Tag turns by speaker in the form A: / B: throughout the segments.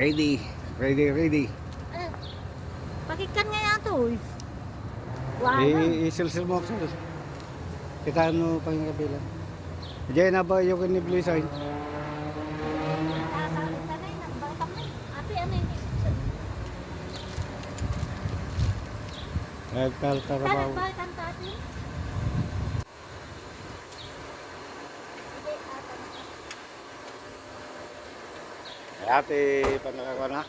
A: Ready. Ready.
B: Eh, pakikan nga yan to eh. Wala.
A: Isilsil mo ako. Kita ano pang kabila. Diyan na ba yung kiniblisoy?
B: Nakasalit ka na eh. Nagbalak na eh. Ate, ano yun?
A: Nagkalkarabaw.
B: Nagbalkan ka ate?
A: Ate, panakako na.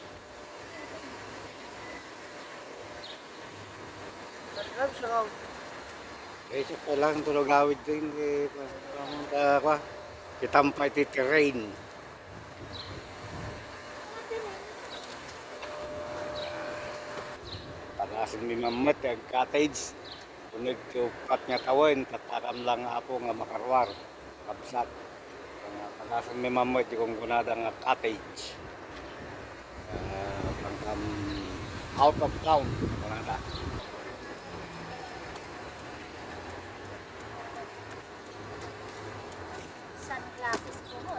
A: Isa pa lang tulog awit din kitampay ti terrain. Panasin mi mamat ang cottage. Kunag tukat nga tawin, tatakam lang apo nga makarwar. Kabsat. Panasin mi mamat yung kunada nga cottage. Pangkam out of town. Kunada.
B: Sunglasses ko mo.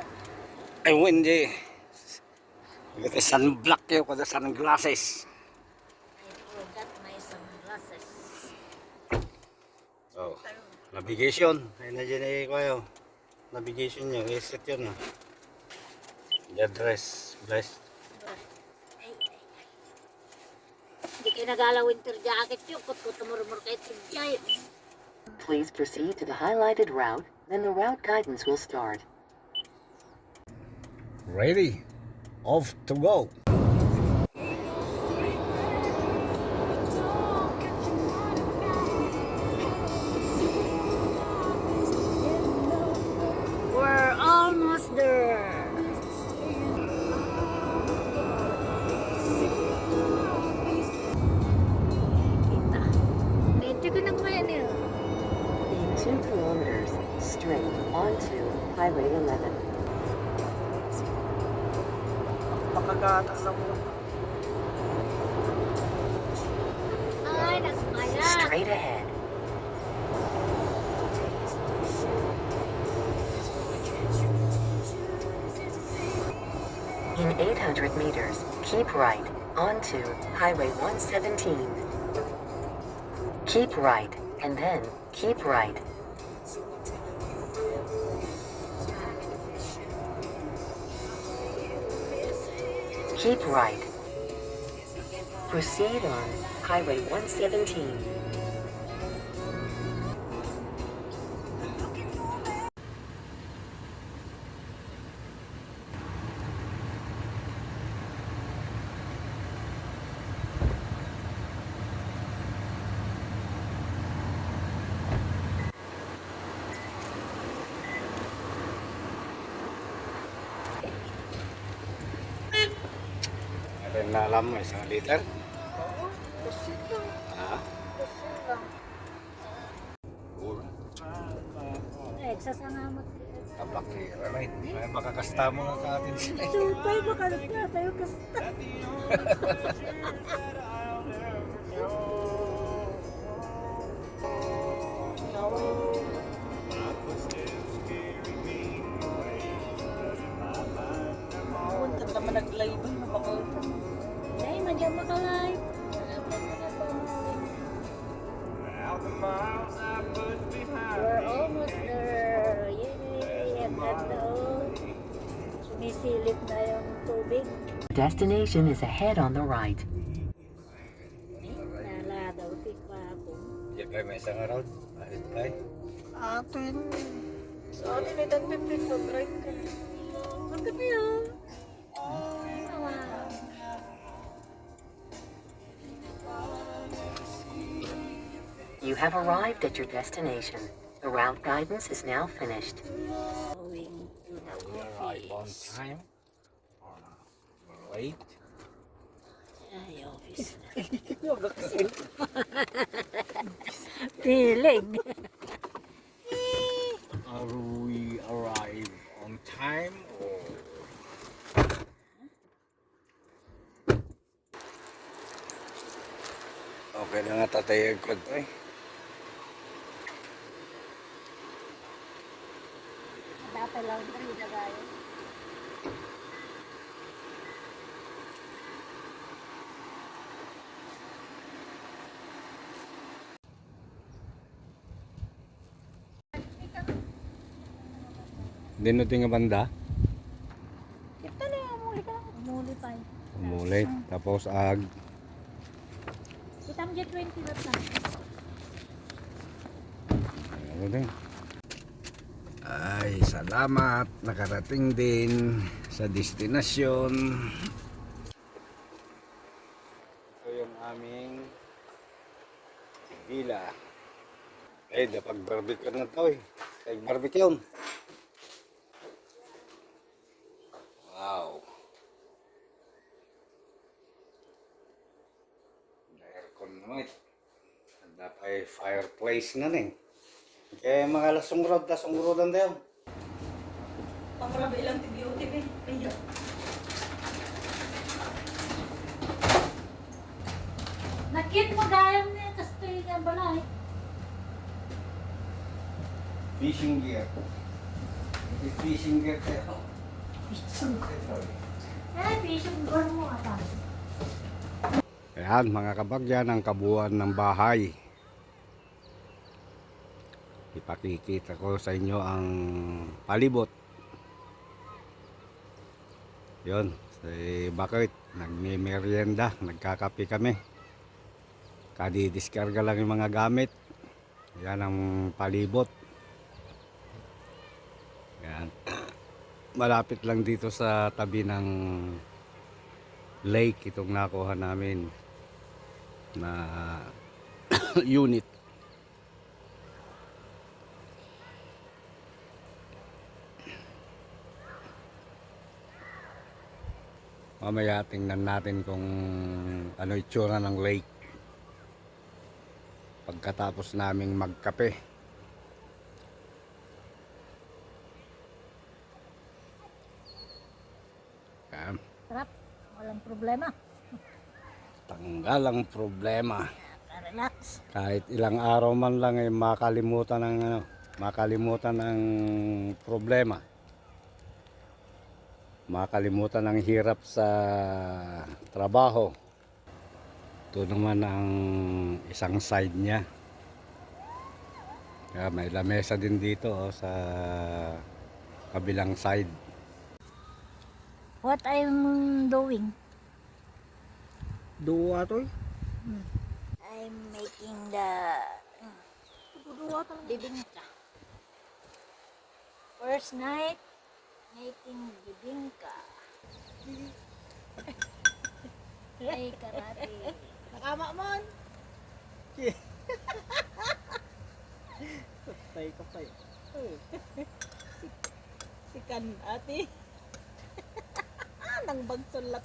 A: Ay, hindi. Ito sunblock yun kada sunglasses.
B: I forgot my sunglasses.
A: Oh, navigation. Ay na dyan eh kayo. Navigation nyo. Iset yun na. The address. Bless.
B: Hindi kayo nagala winter jacket yun. Kut-kut murmur kayo tigay.
C: Please proceed to the highlighted route, then the route guidance will start.
A: Ready. Off to go.
B: We're almost there. Kita. Medyo ko nagmayan eh.
C: In 2 kilometers, straight onto Highway 11.
A: Makagatas na mo.
B: Ay, nasmaya.
C: Straight ahead. In 800 meters, keep right onto Highway 117. Keep right, and then keep right. Keep right. Proceed on Highway 117.
A: Ada na alam mo isang liter.
B: Oo, kasi lang.
A: Ha?
B: Kasi lang. Sasanamat.
A: Kablakira na yun. May makakasta mo nga ka atin siya.
B: Supay, baka na tayo kasta.
D: Punta naman nag-live na baka
B: Ay, madyan makalay. We're almost there. Yay! Ang ganda oh. Sumisilip na yung tubig.
C: Destination is ahead on the right.
B: Nala daw tikpa ako.
A: Diyan kayo may isang araw. Ahit kayo.
D: atin. Sa atin ay tanpipin mag-drive ka.
B: Ang gabi oh. Wow.
C: You have arrived at your destination. The route guidance is now finished.
B: Going to the
A: We arrive on
B: office.
A: time. Wait.
B: Ay, office na.
D: Huwag ka kasi.
B: Piling.
A: Are we arrive on time or? Okay na nga tatayag ko to eh.
B: Dapat lang rin na gaya.
A: Dino nga banda.
B: Kita na yung umuli ka lang. Umuli pa eh.
A: Umulit. Tapos
B: Kita mo dyan 20 lot na.
A: ano din. Ay, salamat. Nakarating din sa destinasyon. Ito yung aming villa. Eh, napag-barbecue na to eh. Nag-barbecue. Wow. Aircon naman. Dapat fireplace na eh. Kaya mga lasong-rodan daw.
D: Pamaraba ilang tibi-utib eh. Ayo.
B: Nakit mo gayam niya. Tapos ito yung balay.
A: Fishing gear. May fishing gear tayo.
B: Eh, fishing gun mo ata.
A: Ayan mga kabagyan, ang kabuuan ng bahay. Ipakikita ko sa inyo ang palibot. Yun, bakit? Nagme-merienda, nagkakape kami. Kadidiskarga lang yung mga gamit. Yan ang palibot. Yan. Malapit lang dito sa tabi ng lake itong nakuha namin na unit. Mamaya tingnan natin kung ano itsura ng lake pagkatapos naming magkape. Yan.
B: Sarap. Walang problema.
A: Tanggal ang problema.
B: Relax.
A: Kahit ilang araw man lang ay makalimutan ng problema. Makalimutan ng hirap sa trabaho. Ito naman ang isang side niya. Kaya may lamesa din dito sa kabilang side.
B: What I'm doing?
A: Duwa to eh.
B: I'm making the bibingka. First night, making bibingka. Ay, karate.
D: Nakama mon. Kapay. Sikan ate. Nang bagsulat.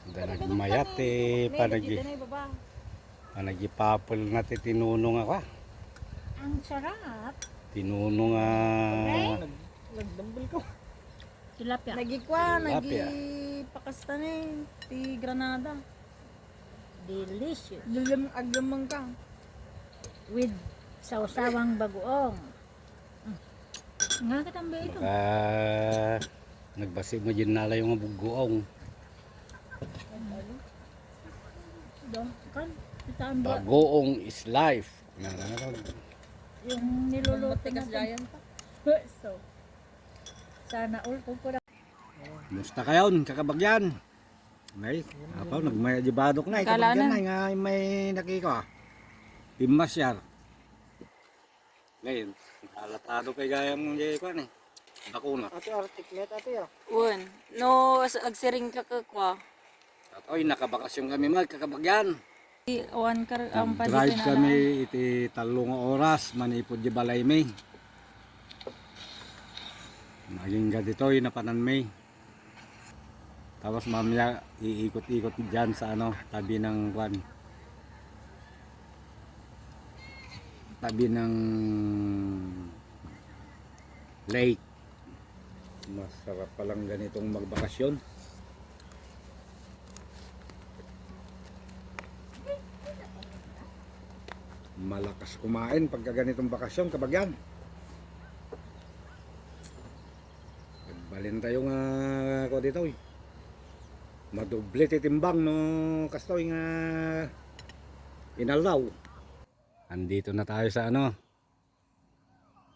A: Nagmayat eh. Panagipapol na tinunong ako.
B: Ang sarap.
A: Tinunong
D: Nagdambal ko.
B: Tilapia.
D: Nagikwa,
A: Tilapia.
D: nagipakastan eh. Ti Granada.
B: Delicious.
D: Aglamang ka.
B: With sausawang bagoong. Nga katambi ito.
A: Nagbasi mo dyan nala yung bugoong.
B: Kan, itaan ba?
A: Bagoong is life.
B: Yung niluluto
D: Matigas
B: natin.
D: giant pa.
B: So, sana all kung ko na.
A: Musta kayon, kakabagyan? May, nagmaya di badok na, kakabagyan na, nga may nakiko Pimasyar. Ngayon, halatado kay gaya mong jay ko eh. Bakuna.
D: Ate articulate ate ya.
E: Won, no agsiring ka kwa.
A: At oy, nakabakasyon kami kakabagyan.
E: Awan ka ang
A: Drive kami iti 3 oras, manipod di balay may. Naging gaditoy na panan may. Tapos mamaya iikot-ikot dyan sa tabi ng tabi ng lake. Masarap palang ganitong magbakasyon. Malakas kumain pagka ganitong bakasyon, kabagyan. Nagbalin tayo nga ako dito eh. Madoble titimbang no kastoy nga inalaw. Andito na tayo sa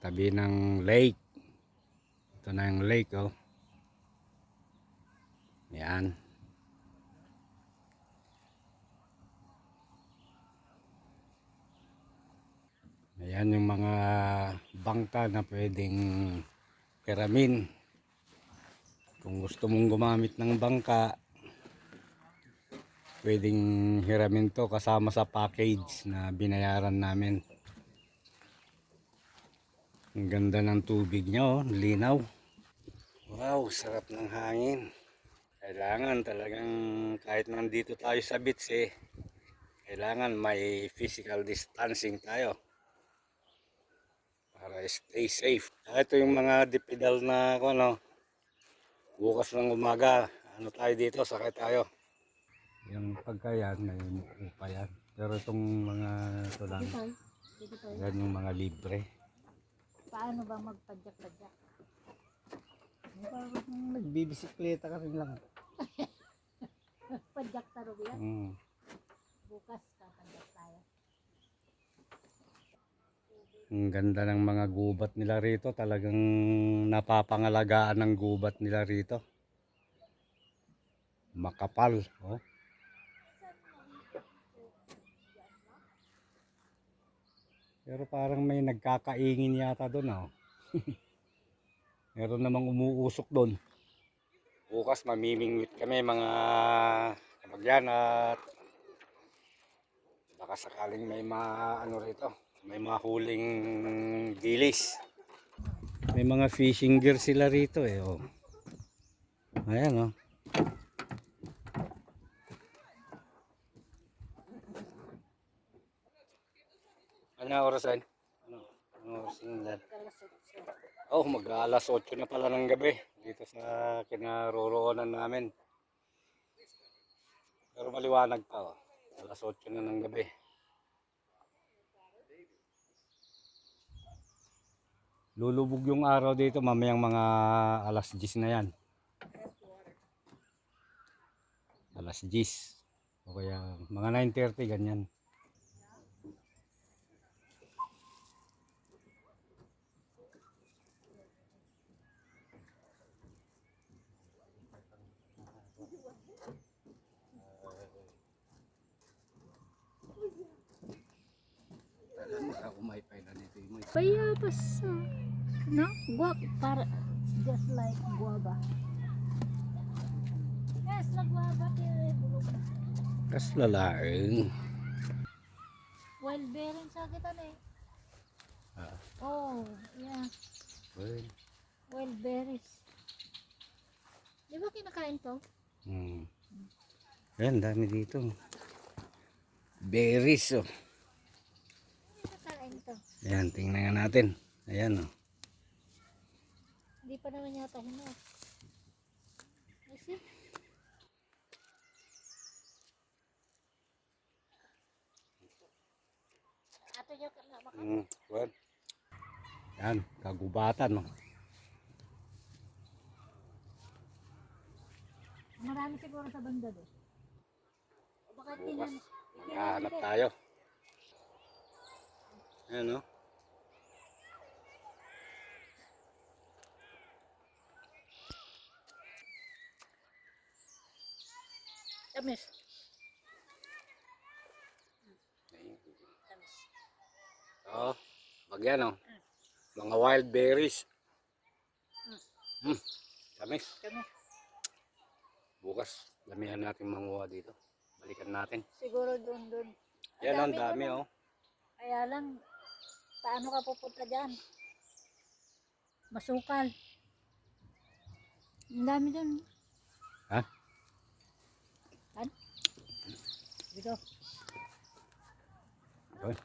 A: tabi ng lake. Ito na yung lake, oh. Yan. Ayan yung mga bangka na pwedeng hiramin. Kung gusto mong gumamit ng bangka, pwedeng hiramin to kasama sa package na binayaran namin. Ang ganda ng tubig niya, oh, linaw. Wow, sarap ng hangin. Kailangan talagang kahit nandito tayo sa beach, kailangan may physical distancing tayo para stay safe. Ito yung mga dipedal na bukas ng umaga, tayo dito, sakay tayo. Yung pagkayan, may upa yan. Pero itong mga ito lang, yan yung mga libre.
B: Paano ba magpadyak-padyak?
A: Parang nagbibisikleta ka rin lang.
B: Padyak taro yan. Bukas kapadyak tayo.
A: Ang ganda ng mga gubat nila rito. Talagang napapangalagaan ng gubat nila rito. Makapal. Oh. Pero parang may nagkakaingin yata doon. Oh. Meron namang umuusok doon. Bukas mamimingwit kami mga kamagyan at baka sakaling may rito. May mahuling gilis. May mga fishing gear sila rito oh. Ayan oh. Ano orasan? Ano orasan yan? Oh, mag-alas 8 na pala ng gabi dito sa kinaroroonan namin. Pero maliwanag pa oh. Alas 8 na ng gabi. Lulubog yung araw dito mamayang mga alas 10 na yan. Alas 10. O kaya mga 9:30 ganyan.
B: Bayabas. No? Para just like guava. Yes, like guava.
A: Kas lalaing.
B: Wild berries sa kita na
A: Ah.
B: Oh, yeah.
A: Well.
B: Wild berries. Di ba kinakain to?
A: Ayan, dami dito. Berries oh.
B: Kinakain to.
A: Ayan, tingnan nga natin. Ayan oh.
B: Hindi pa naman yata hinog. I see. Ato yung makan.
A: Well. Ayan, kagubatan oh.
B: Marami siguro sa banda doon. O baka
A: Bukas, maghahanap tayo. Ayan oh.
B: Tamis.
A: Oh, magyan oh. Mga wild berries. Tamis.
B: Tamis.
A: Bukas, damihan natin manguha dito. Balikan natin.
B: Siguro doon.
A: Yan ang dami oh.
B: Kaya lang, paano ka pupunta dyan? Masukal. Ang dami doon.
A: Ha?
B: Dito.
A: Okay.